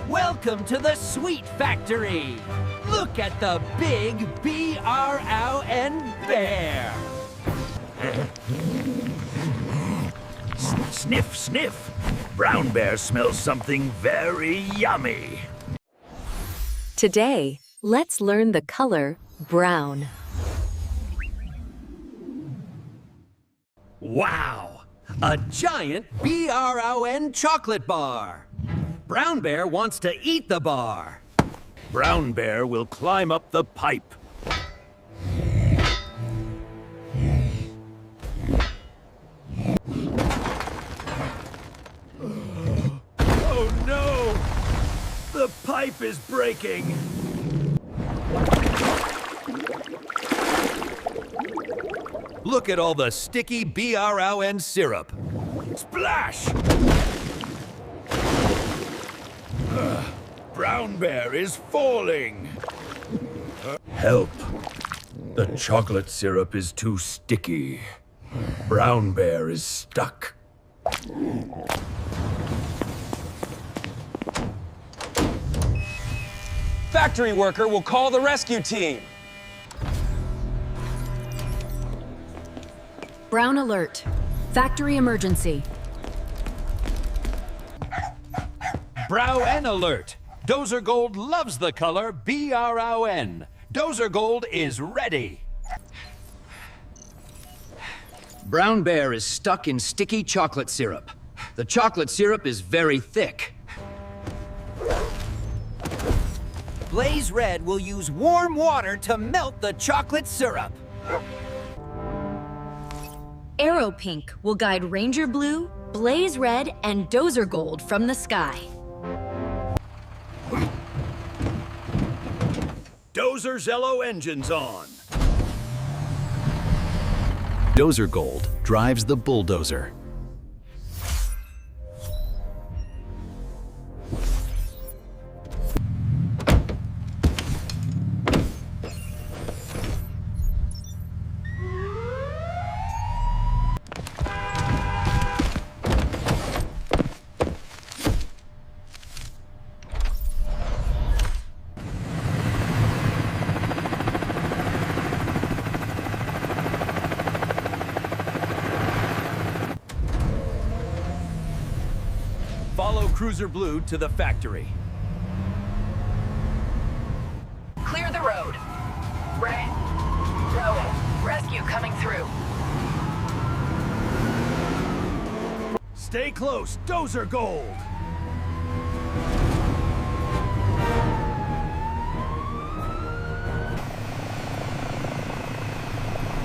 Welcome to the Sweet Factory. Look at the big B-R-O-N bear. Sniff, sniff. Brown bear smells something very yummy. Today, let's learn the color brown. Wow! A giant B-R-O-N chocolate bar. Brown bear wants to eat the bar. Brown bear will climb up the pipe. Oh no! The pipe is breaking. Look at all the sticky B-R-O-N syrup. Splash! Brown bear is falling. Help. The chocolate syrup is too sticky. Brown bear is stuck. Factory worker will call the rescue team. Brown alert. Factory emergency. Brown alert. DozerGold loves the color B-R-O-N. DozerGold is ready. Brown bear is stuck in sticky chocolate syrup. The chocolate syrup is very thick. Blaze Red will use warm water to melt the chocolate syrup. Arrow Pink will guide Ranger Blue, Blaze Red, and DozerGold from the sky. Dozer's yellow engine's on. DozerGold drives the bulldozer. Follow Cruiser Blue to the factory. Clear the road. Red. Rowan. Rescue coming through. Stay close, DozerGold.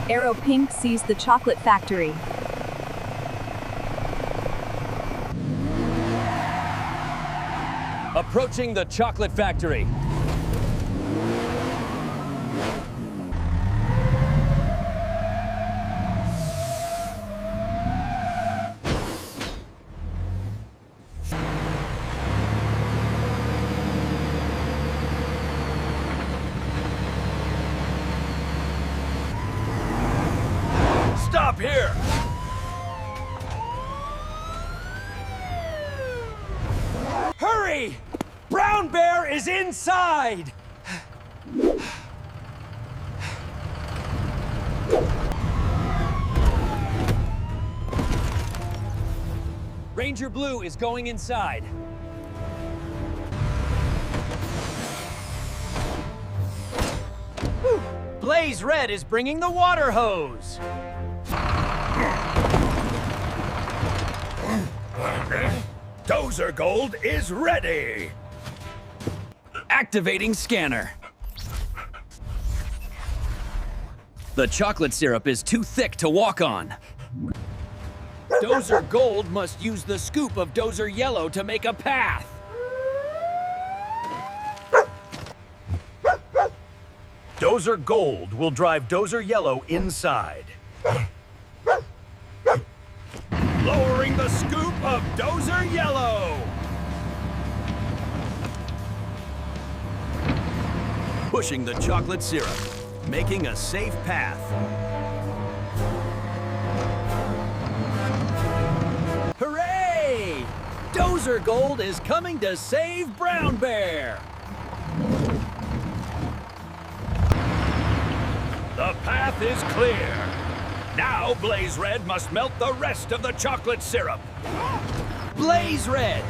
Arrow Pink sees the chocolate factory. Approaching the chocolate factory. Stop here! Hurry! Brown bear is inside! Ranger Blue is going inside. Blaze Red is bringing the water hose. DozerGold is ready. Activating scanner. The chocolate syrup is too thick to walk on. DozerGold must use the scoop of Dozer Yellow to make a path. DozerGold will drive Dozer Yellow inside. Lowering the scoop of Dozer Yellow. Pushing the chocolate syrup, making a safe path. Hooray! Dozer DozerGold is coming to save Brown Bear. The path is clear. Now Blaze Red must melt the rest of the chocolate syrup. Blaze Red.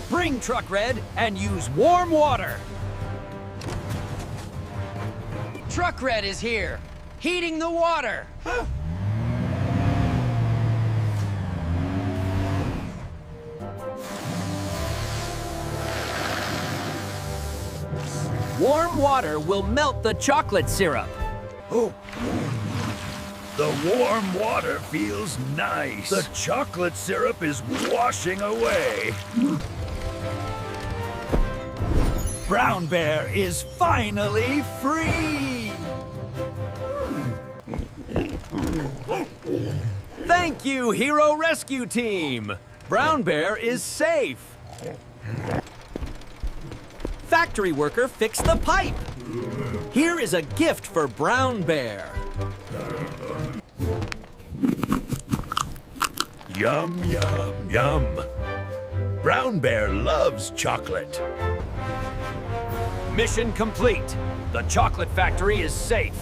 Bring Truck Red and use warm water. Truck Red is here, heating the water. Warm water will melt the chocolate syrup. Oh. The warm water feels nice. The chocolate syrup is washing away. Brown Bear is finally free! Thank you, Hero Rescue Team. Brown Bear is safe. Factory worker fixed the pipe. Here is a gift for Brown Bear. Yum, yum, yum. Brown Bear loves chocolate. Mission complete. The chocolate factory is safe.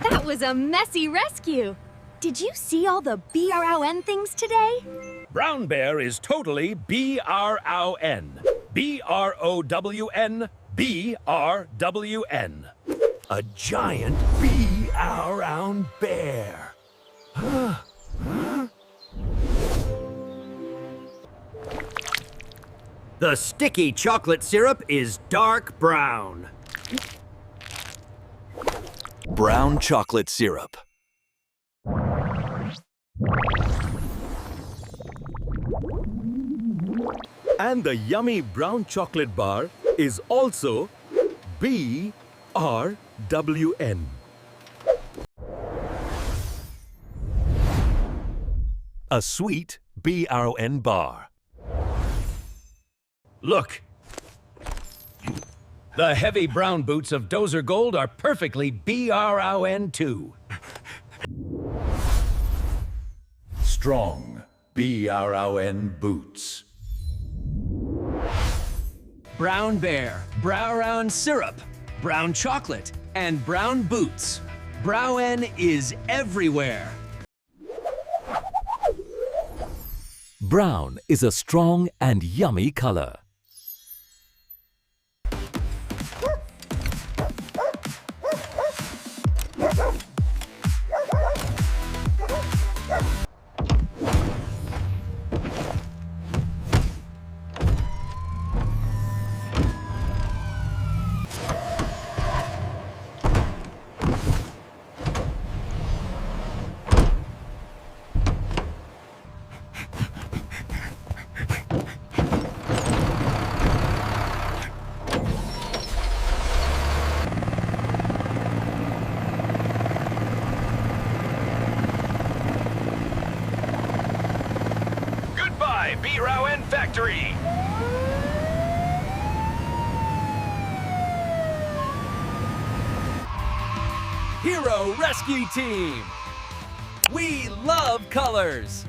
That was a messy rescue. Did you see all the BRON things today? Brown Bear is totally B-R-O-N. B-R-O-W-N. B-R-W-N. A giant bee around bear. The sticky chocolate syrup is dark brown. Brown chocolate syrup. And the yummy brown chocolate bar is also B-R-W-N. A sweet B-R-O-N bar. Look. The heavy brown boots of DozerGold are perfectly BRON too. Strong B-R-O-N boots. Brown Bear, brown syrup, brown chocolate, and brown boots. Brown is everywhere. Brown is a strong and yummy color. Goodbye, B-R-O-N Factory! Hero Rescue Team. We love colors.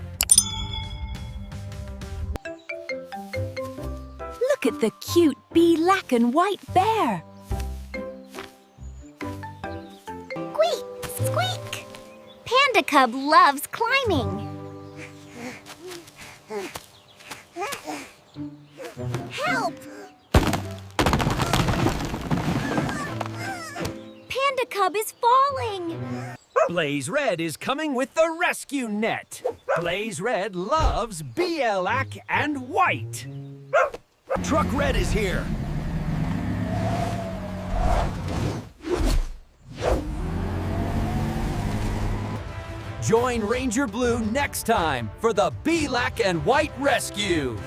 Look at the cute black and white bear. Squeak! Squeak! Panda Cub loves climbing. Help! Panda Cub is falling. Blaze Red is coming with the rescue net. Blaze Red loves BLAC and white. Truck Red is here. Join Ranger Blue next time for the BLAC and white rescue.